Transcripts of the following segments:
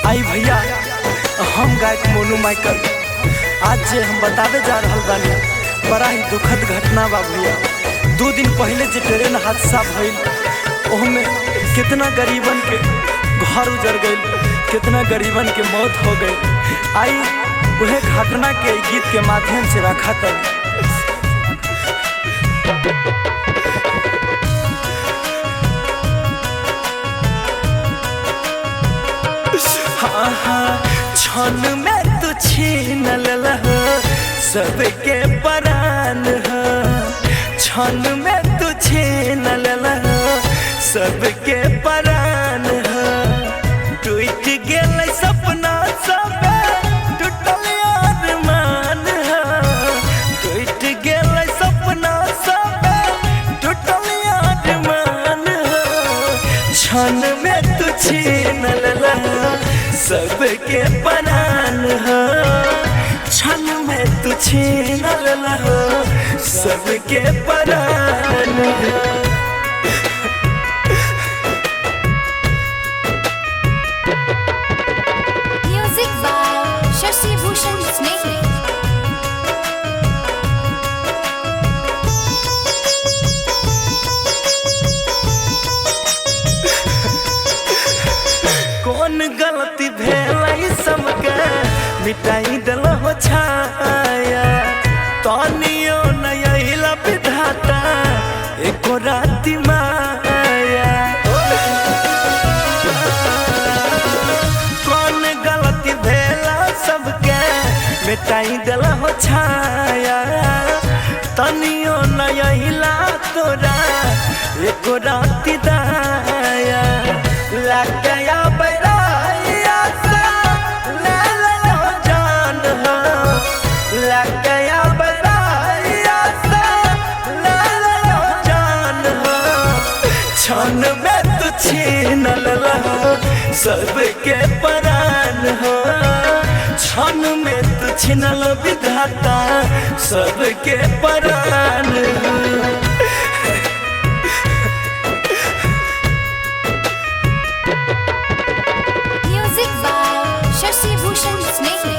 आई भैया, हम गायक मोनू माइकल आज जे हम बतावे जा रहल बानी बड़ा ही दुखद घटना बा भैया। 2 दिन पहले जे ट्रेन हादसा भइल ओहमे कितना गरीबन के घर उजड़ गइल, कितना गरीबन के मौत हो गई। आई वह घटना के गीत के माध्यम से रखा था। क्षण में तू छीन लहो सबके प्राण हो, क्षण में तू छीन लहो सबके प्राण हो। टूट गेल सपना सब टूटल अरमान हो, टूट गेल सपना सब टूटल अरमान हो। क्षण में तू छीन लहो सबके प्राण हो, क्षण में तू छीन लहो सबके प्राण हो। Music by Shashi Bhushan Snake. कौन गलती भेल सबके मिटाई दिल हो छाया, तनियो नयल विधाता एको राति माया। कौन गलती भेल सबके मिटाई दिल हो छाया, तनियो नयला तोरा एको राति दाया। लग गया बैराया सा ले लो जान हो, लग गया बैराया सा ले लो जान हो। क्षण में तू छीन लहो सबके प्राण हो, क्षण में तू छीनल विधाता सबके प्राण हो। Music by Shashi Bhushan Snake.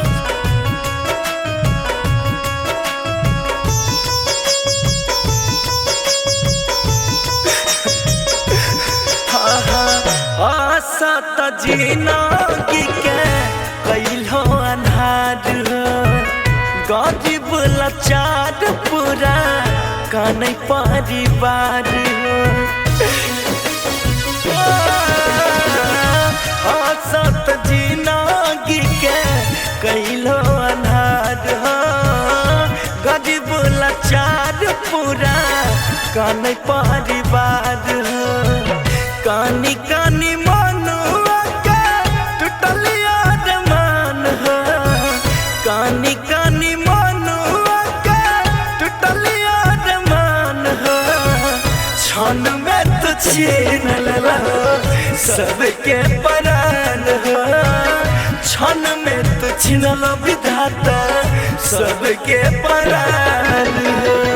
आशा त जिंदगी के कैलो अन्हार हो, गरीब लाचार पूरा कानै परिवार हो। आशा त जिंदगी के कैलो अन्हार हो, गरीब लाचार पूरा कानै परिवार हो। कानी कानी मनुआ के टूटल अरमान हो, कानी कानी मनुआ के टूटल अरमान हो। क्षण में तू छीन लहो सबके प्राण हो, क्षण में तू छीनल विधाता सबके प्राण हो।